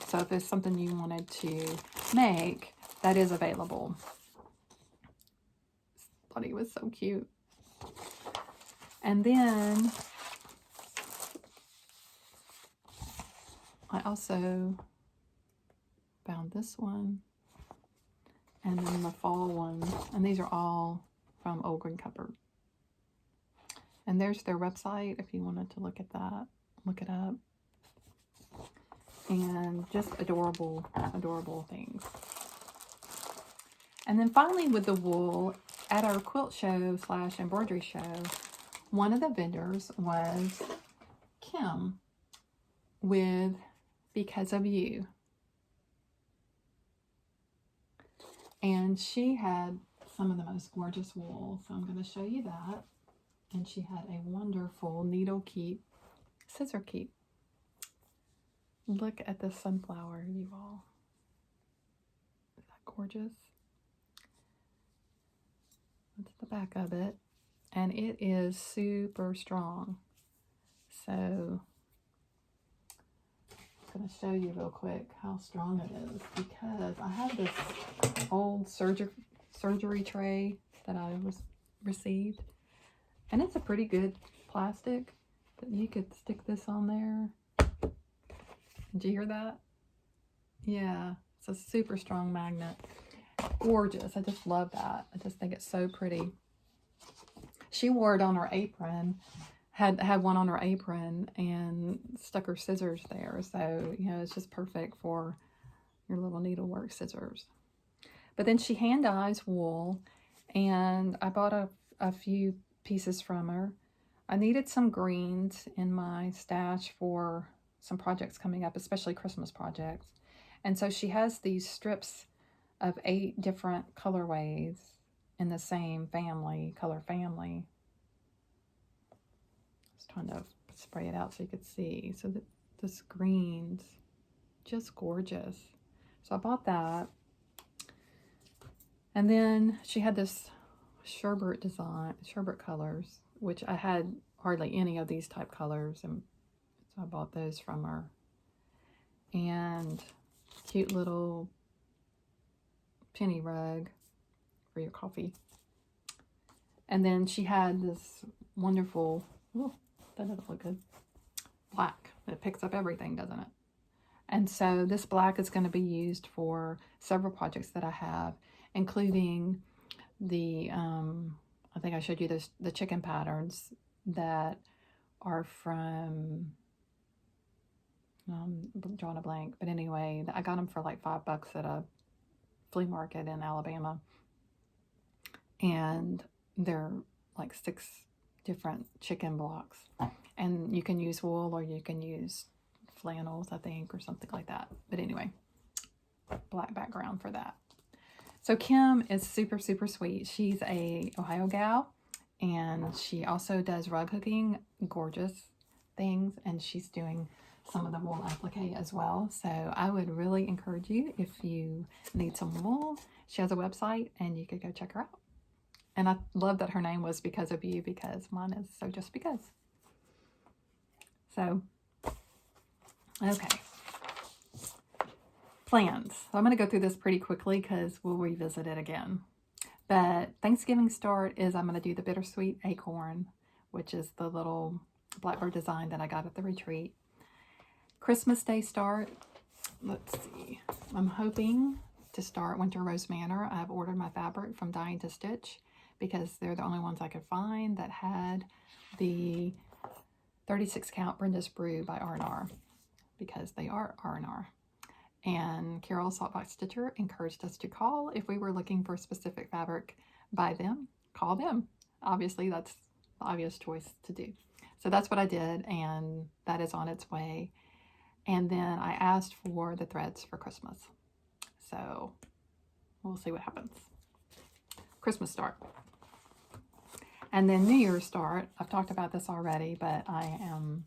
So if it's something you wanted to make, that is available. Thought he was so cute. And then I also found this one, and then the fall one, and these are all from Old Green Cupboard. And there's their website if you wanted to look at that, look it up. And just adorable, adorable things. And then finally with the wool, at our quilt show / embroidery show, one of the vendors was Kim with Because of You. And she had some of the most gorgeous wool, so I'm going to show you that. And she had a wonderful needle keep, scissor keep. Look at the sunflower, you all. Is that gorgeous? That's the back of it. And it is super strong. So I'm going to show you real quick how strong it is, because I have this old surgery tray that I received. And it's a pretty good plastic, but you could stick this on there. Did you hear that? Yeah, it's a super strong magnet. Gorgeous. I just love that. I just think it's so pretty. She wore it on her apron, had one on her apron, and stuck her scissors there. So, you know, it's just perfect for your little needlework scissors. But then she hand dyes wool, and I bought a few pieces from her. I needed some greens in my stash for some projects coming up, especially Christmas projects. And so she has these strips of 8 different colorways in the same family, color family. Just trying to spray it out so you could see. So this green's just gorgeous. So I bought that. And then she had this sherbet design, sherbet colors, which I had hardly any of these type colors, and so I bought those from her. And cute little penny rug for your coffee. And then she had this wonderful, oh, that doesn't look good, black. It picks up everything, doesn't it? And so this black is going to be used for several projects that I have, including the, I think I showed you this, the chicken patterns that are from, I'm drawing a blank, but anyway, I got them for like $5 at a flea market in Alabama. And they're like 6 different chicken blocks. And you can use wool or you can use flannels, I think, or something like that. But anyway, black background for that. So Kim is super, super sweet. She's a Ohio gal, and she also does rug hooking, gorgeous things, and she's doing some of the wool applique as well. So I would really encourage you, if you need some wool, she has a website and you could go check her out. And I love that her name was Because of You, because mine is So Just Because. So, okay. Plans. So I'm going to go through this pretty quickly because we'll revisit it again. But Thanksgiving start is I'm going to do the Bittersweet Acorn, which is the little Blackbird design that I got at the retreat. Christmas Day start, let's see. I'm hoping to start Winter Rose Manor. I've ordered my fabric from Dying to Stitch because they're the only ones I could find that had the 36 count Brenda's Brew by R&R, because they are R&R. And Carol Saltbox Stitcher encouraged us to call if we were looking for specific fabric by them. Call them. Obviously, that's the obvious choice to do. So that's what I did, and that is on its way. And then I asked for the threads for Christmas. So we'll see what happens. Christmas start. And then New Year's start. I've talked about this already, but I am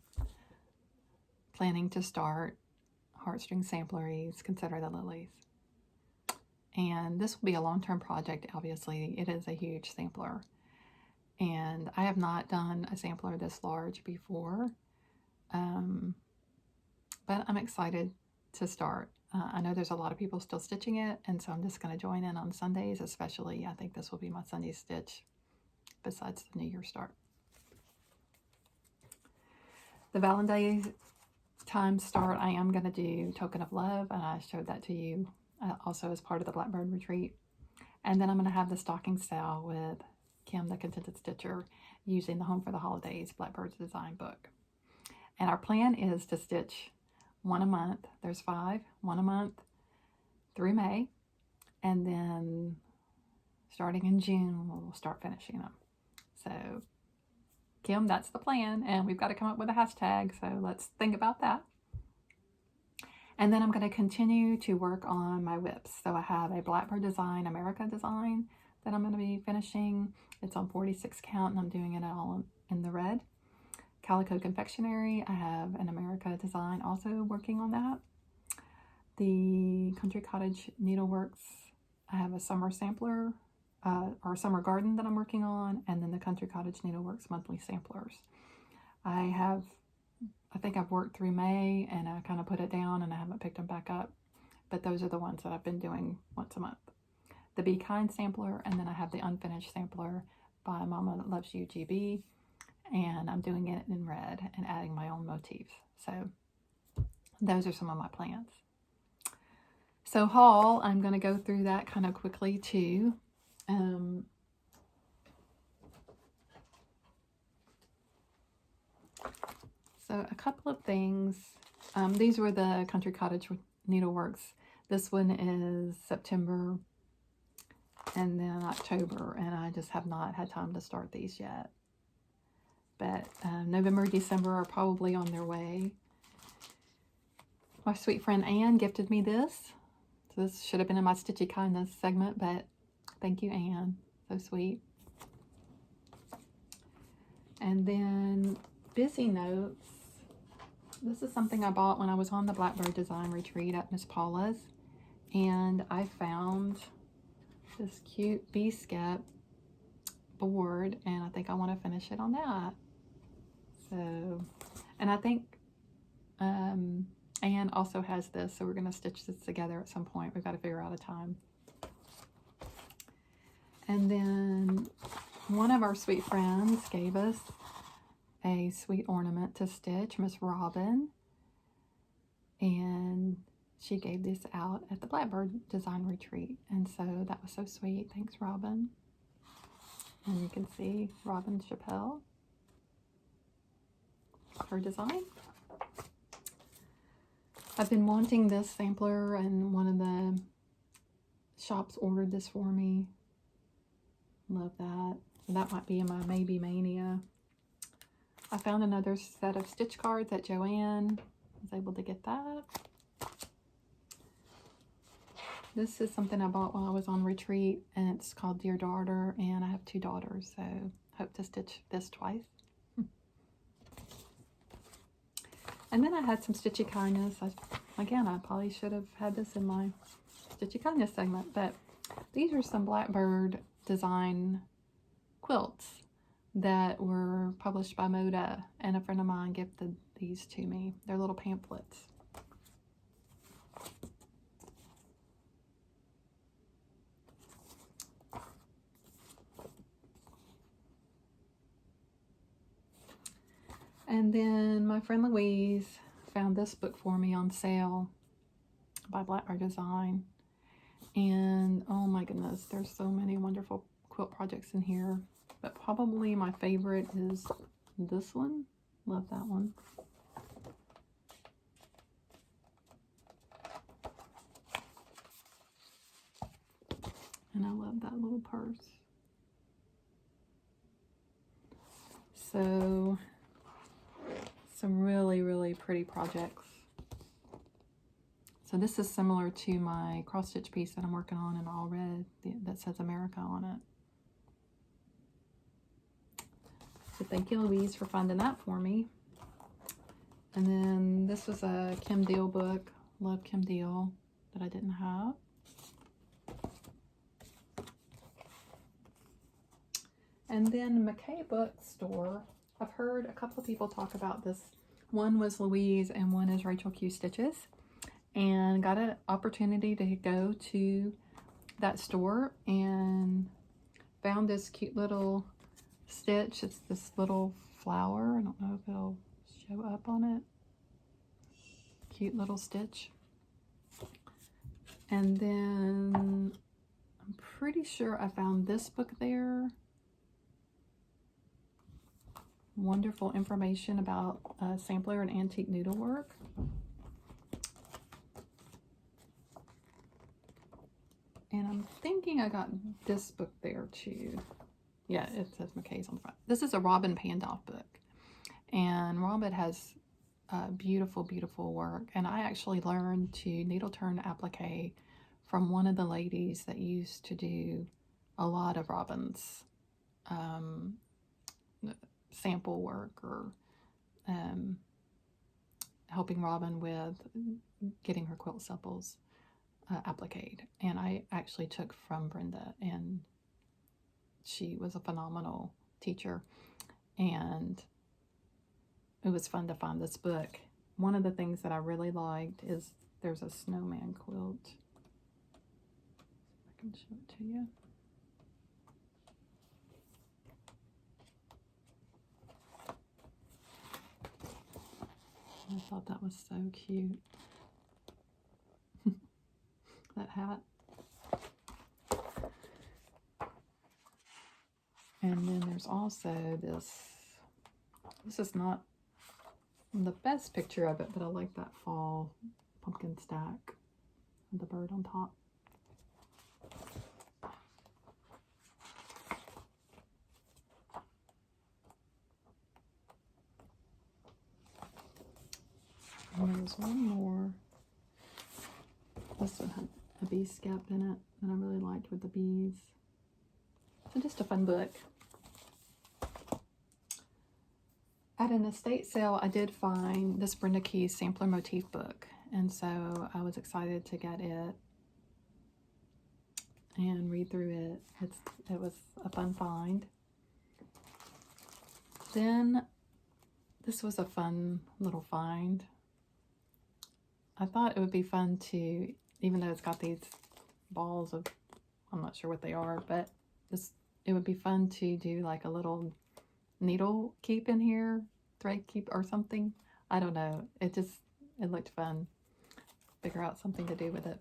planning to start Heartstring Sampleries, Consider the Lilies. And this will be a long-term project, obviously. It is a huge sampler. And I have not done a sampler this large before. But I'm excited to start. I know there's a lot of people still stitching it, and so I'm just going to join in on Sundays, especially. I think this will be my Sunday stitch besides the New Year start. The Valentine's time start, I am going to do Token of Love, and I showed that to you also as part of the Blackbird Retreat. And then I'm going to have the stocking sale with Kim, the Contented Stitcher, using the Home for the Holidays Blackbird's design book. And our plan is to stitch 1 a month. There's 5, 1 a month through May. And then starting in June, we'll start finishing them. So, Kim, that's the plan. And we've got to come up with a hashtag. So let's think about that. And then I'm going to continue to work on my whips. So I have a Blackbird design, America design that I'm going to be finishing. It's on 46 count, and I'm doing it all in the red. Calico Confectionery, I have an America design also working on that. The Country Cottage Needleworks, I have a summer sampler or summer garden that I'm working on, and then the Country Cottage Needleworks monthly samplers. I think I've worked through May, and I kind of put it down, and I haven't picked them back up, but those are the ones that I've been doing once a month. The Be Kind sampler, and then I have the unfinished sampler by Mama That Loves You GB, and I'm doing it in red and adding my own motifs. So those are some of my plans. So haul, I'm going to go through that kind of quickly too. So a couple of things. These were the Country Cottage Needleworks. This one is September and then October, and I just have not had time to start these yet. but November, December are probably on their way. My sweet friend Anne gifted me this. So this should have been in my Stitchy Kindness segment, but thank you, Anne. So sweet. And then Busy Notes. This is something I bought when I was on the Blackbird Design Retreat at Miss Paula's. And I found this cute bee-skep board, and I think I want to finish it on that. So, and I think Anne also has this, so we're going to stitch this together at some point. We've got to figure out a time. And then one of our sweet friends gave us a sweet ornament to stitch, Miss Robin, and she gave this out at the Blackbird Design Retreat, and so that was so sweet. Thanks, Robin. And you can see Robin Chappelle, her design. I've been wanting this sampler, and one of the shops ordered this for me. Love that. So that might be in my Maybe Mania. I found another set of stitch cards at Joann. I was able to get that. This is something I bought while I was on retreat, and it's called Dear Daughter, and I have 2 daughters, so hope to stitch this twice. And then I had some Stitchy Kindness. Again, I probably should have had this in my Stitchy Kindness segment, but these are some Blackbird design quilts that were published by Meadow, and a friend of mine gifted these to me. They're little pamphlets. And then my friend Louise found this book for me on sale by Blackbird Design. And oh my goodness, there's so many wonderful quilt projects in here. But probably my favorite is this one. Love that one. And I love that little purse. So, some really, really pretty projects. So this is similar to my cross stitch piece that I'm working on in all red that says America on it. So thank you, Louise, for finding that for me. And then this was a Kim Deal book. Love Kim Deal, that I didn't have. And then McKay Bookstore. I've heard a couple of people talk about this. One was Louise and one is Rachel Q Stitches. And got an opportunity to go to that store and found this cute little stitch. It's this little flower. I don't know if it'll show up on it. Cute little stitch. And then I'm pretty sure I found this book there. Wonderful information about sampler and antique needlework. And I'm thinking I got this book there too. Yeah, it says McKay's on the front. This is a Robin Pandolph book. And Robin has beautiful, beautiful work. And I actually learned to needle turn applique from one of the ladies that used to do a lot of Robin's sample work, or helping Robin with getting her quilt samples appliqued. And I actually took from Brenda, and she was a phenomenal teacher, and it was fun to find this book. One of the things that I really liked is there's a Snowman Quilt. I can show it to you. I thought that was so cute. That hat. And then there's also this is not the best picture of it, but I like that fall pumpkin stack with the bird on top. there's one more. This one had a bee scap in it that I really liked with the bees. So just a fun book. At an estate sale, I did find this Brenda Keyes sampler motif book, and so I was excited to get it and read through it. It was a fun find. Then this was a fun little find. I thought it would be fun to, even though it's got these balls of, I'm not sure what they are, but it would be fun to do like a little needle keep in here, thread keep or something. I don't know. It looked fun. Figure out something to do with it.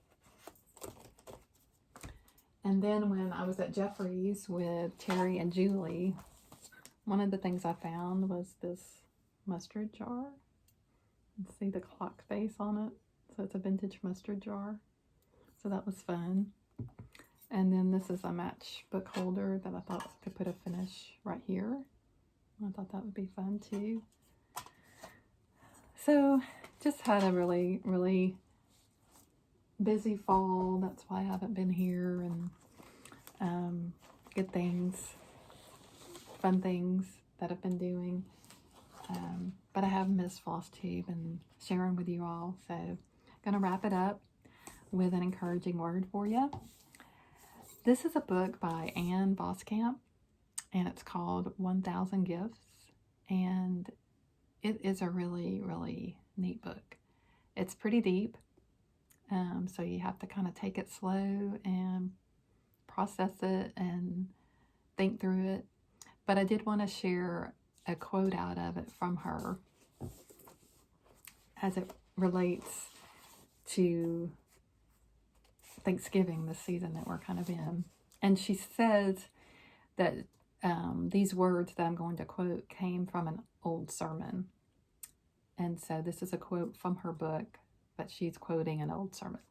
And then when I was at Jeffrey's with Terry and Julie, one of the things I found was this mustard jar. You can see the clock face on it. So it's a vintage mustard jar. So that was fun. And then this is a matchbook holder that I thought I could put a finish right here. I thought that would be fun too. So just had a really, really busy fall. That's why I haven't been here. And good things, fun things that I've been doing. But I have missed Floss Tube and sharing with you all. So I'm going to wrap it up with an encouraging word for you. This is a book by Anne Voskamp, and it's called 1000 Gifts. And it is a really, really neat book. It's pretty deep, so you have to kind of take it slow and process it and think through it. But I did want to share a quote out of it from her as it relates to Thanksgiving, this season that we're kind of in. And she says that these words that I'm going to quote came from an old sermon. And so this is a quote from her book, but she's quoting an old sermon.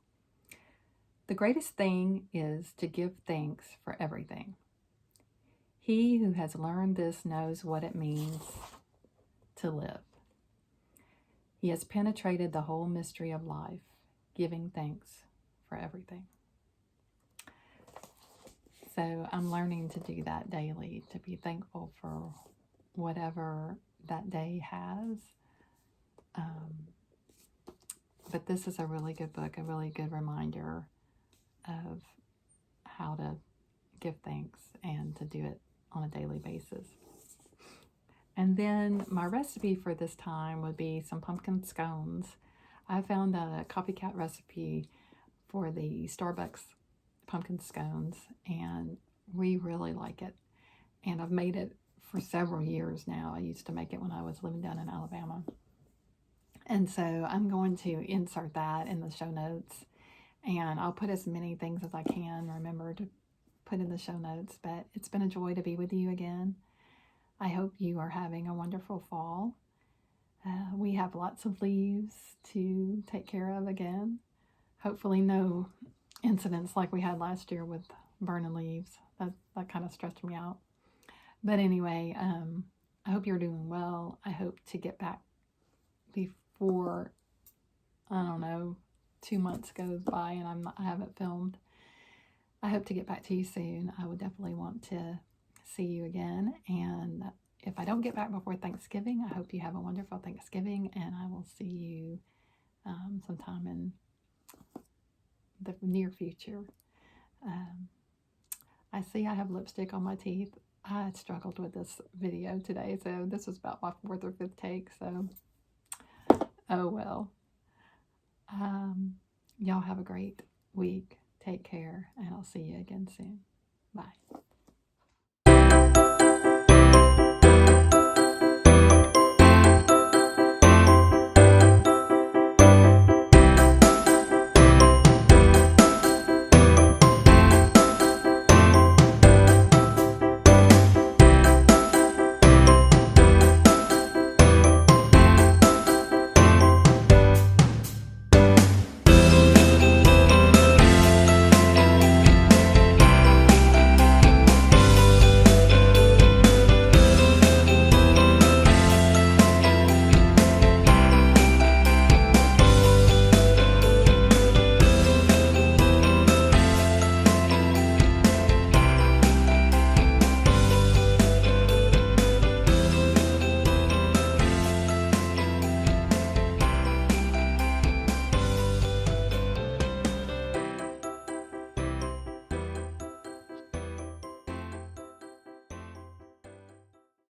The greatest thing is to give thanks for everything. He who has learned this knows what it means to live. He has penetrated the whole mystery of life, giving thanks for everything. So I'm learning to do that daily, to be thankful for whatever that day has. But this is a really good book, a really good reminder of how to give thanks and to do it on a daily basis. And then my recipe for this time would be some pumpkin scones. I found a copycat recipe for the Starbucks pumpkin scones, and we really like it. And I've made it for several years now. I used to make it when I was living down in Alabama. And so I'm going to insert that in the show notes, and I'll put as many things as I can remember to put in the show notes. But it's been a joy to be with you again. I hope you are having a wonderful fall. We have lots of leaves to take care of again. Hopefully no incidents like we had last year with burning leaves. That kind of stressed me out. But anyway, I hope you're doing well. I hope to get back before, I don't know, 2 months goes by and I haven't filmed. I hope to get back to you soon. I would definitely want to see you again. And if I don't get back before Thanksgiving, I hope you have a wonderful Thanksgiving, and I will see you sometime in the near future. I see I have lipstick on my teeth. I struggled with this video today, so this was about my 4th or 5th take, so oh well. Y'all have a great week. Take care, and I'll see you again soon. Bye.